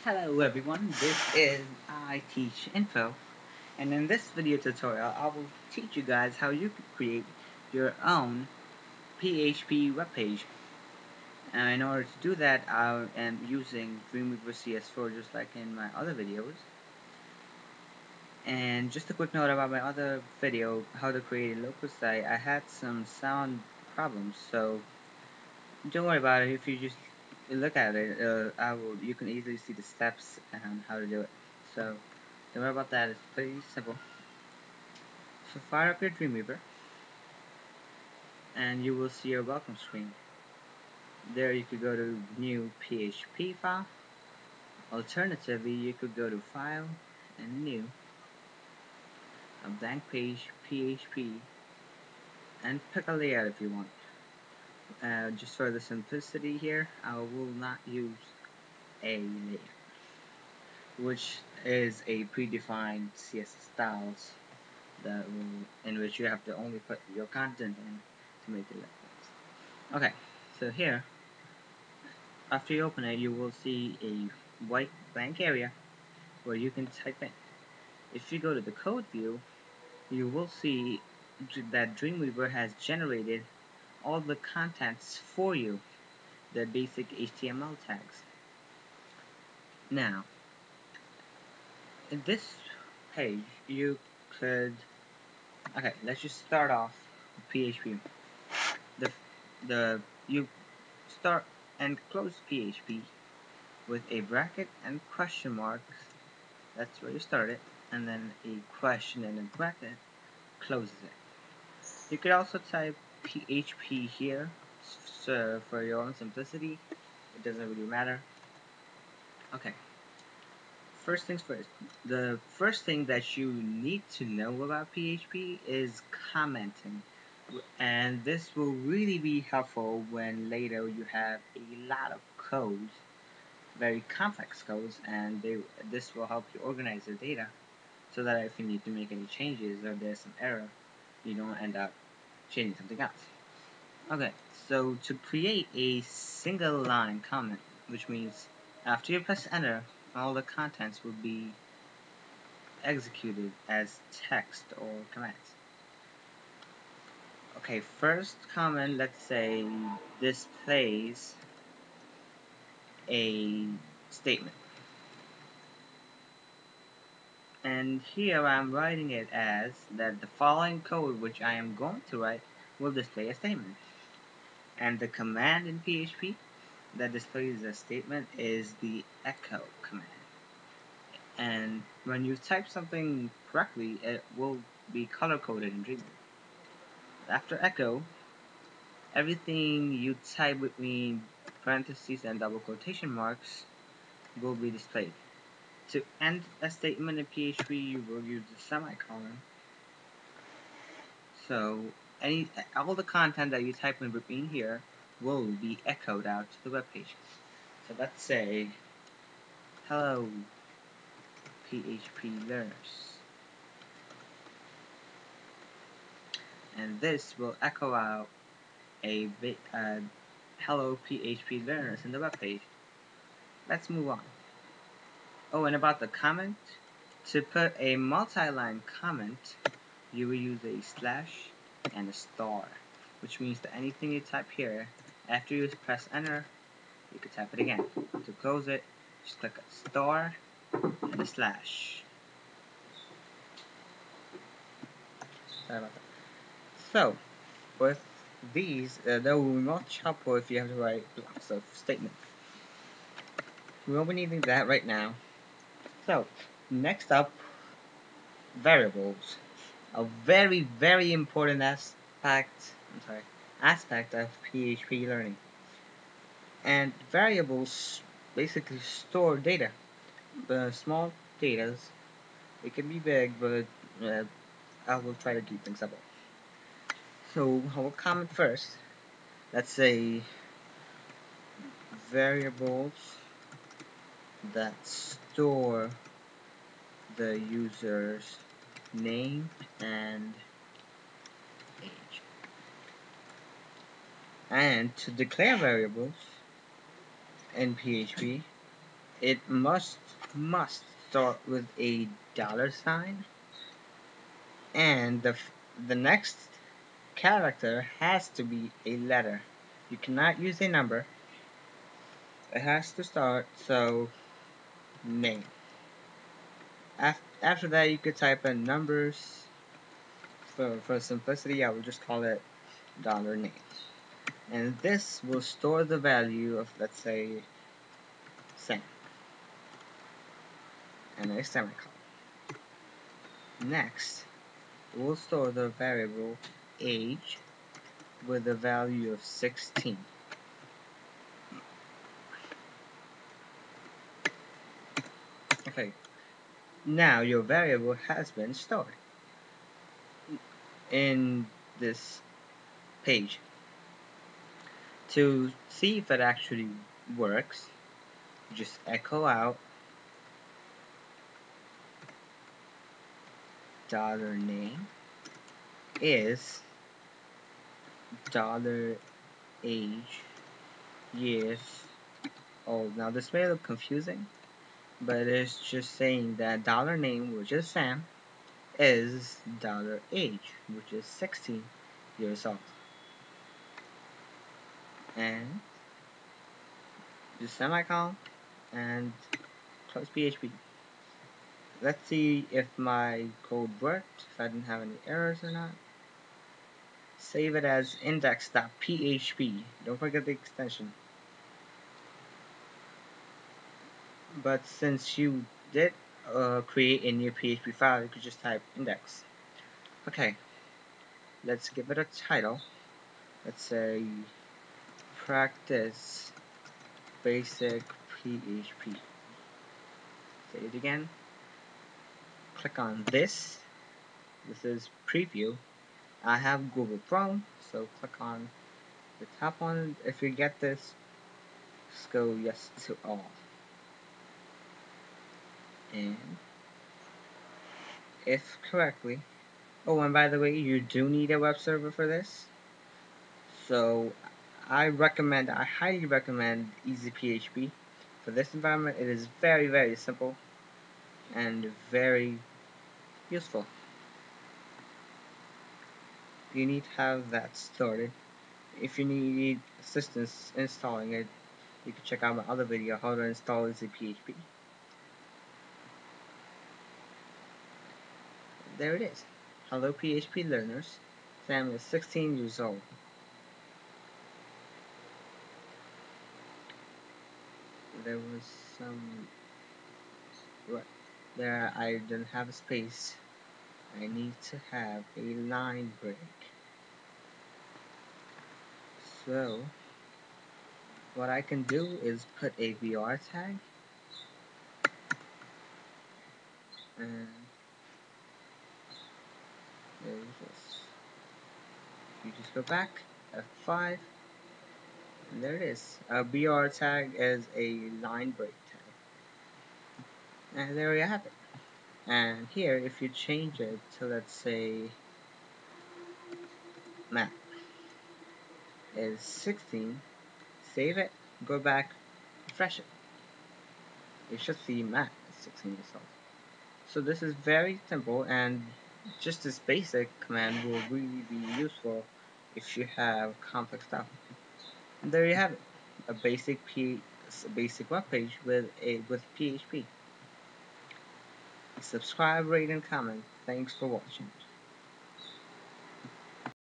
Hello everyone, this is I Teach Info, and in this video tutorial I will teach you guys how you can create your own PHP webpage. And in order to do that, I am using Dreamweaver CS4 just like in my other videos. And just a quick note about my other video, how to create a local site, I had some sound problems, so don't worry about it. If you just look at it, you can easily see the steps and how to do it. So don't worry about that. It's pretty simple. So fire up your Dreamweaver, and you will see your welcome screen. There you could go to New PHP File. Alternatively, you could go to File and New, a blank page PHP, and pick a layout if you want. Just for the simplicity here, I will not use a layout, which is a predefined CSS styles in which you have to only put your content in to make it look nice. Okay, so here, after you open it, you will see a white blank area where you can type in. If you go to the code view, you will see that Dreamweaver has generated all the contents for you, the basic HTML tags. Now, in this page, you could, okay, let's just start off with PHP. You start and close PHP with a bracket and question mark. That's where you start it, and then a question and a bracket closes it. You could also type PHP here, so for your own simplicity. It doesn't really matter. Okay. First things first. The first thing that you need to know about PHP is commenting. And this will really be helpful when later you have a lot of codes, very complex codes, and this will help you organize your data so that if you need to make any changes or there's some error, you don't end up changing something else. Okay, so to create a single line comment, which means after you press enter, all the contents will be executed as text or commands. Okay, first comment, let's say, displays a statement. And here I'm writing it as that the following code which I am going to write will display a statement. And the command in PHP that displays a statement is the echo command. And when you type something correctly, it will be color-coded in Dreamweaver. After echo, everything you type between parentheses and double quotation marks will be displayed. To end a statement in PHP, you will use the semicolon. So all the content that you type in between here will be echoed out to the web page. So let's say, hello PHP learners. And this will echo out a hello PHP learners in the web page. Let's move on. Oh, and about the comment, to put a multi-line comment, you will use a slash and a star, which means that anything you type here, after you press enter, you can type it again. To close it, just click a star and a slash. Sorry about that. So, with these, they will be much helpful if you have to write blocks of statements. We won't be needing that right now. So, next up, variables. A very, very important aspect of PHP learning. And variables basically store data. The small data, it can be big, but I will try to keep things simple. So I will comment first. Let's say variables that store the user's name and age. And to declare variables in PHP, it must start with a $sign, and the next character has to be a letter. You cannot use a number. It has to start, so name. After that, you could type in numbers. For simplicity, I will just call it $name. And this will store the value of, let's say, Sam, and a semicolon. Next, we'll store the variable age with a value of 16. Okay, now your variable has been stored in this page. To see if it actually works, just echo out $name is $age years old. Now this may look confusing, but it's just saying that $name, which is Sam, is $age, which is 16 years old. And just semicolon and close PHP. Let's see if my code worked, if I didn't have any errors or not. Save it as index.php. Don't forget the extension. But since you did create a new PHP file, you could just type index. Okay, let's give it a title. Let's say practice basic PHP. Say it again. Click on this. This is preview. I have Google Chrome, so click on the top one. If you get this, just go yes to all. And if correctly, oh, and by the way, you do need a web server for this. So I highly recommend EasyPHP. For this environment, it is very, very simple and very useful. You need to have that started. If you need assistance installing it, you can check out my other video, how to install EasyPHP. There it is. Hello PHP learners. Sam is 16 years old. There was some... Right. There I didn't have a space. I need to have a line break. So, what I can do is put a BR tag. And there's this. You just go back, F5, and there it is. A BR tag is a line break tag. And there you have it. And here, if you change it to, let's say, Matt is 16, save it, go back, refresh it. You should see Matt is 16 years old. So this is very simple, and just this basic command will really be useful if you have complex stuff. And there you have it, a basic web page with PHP. Subscribe, rate, and comment. Thanks for watching.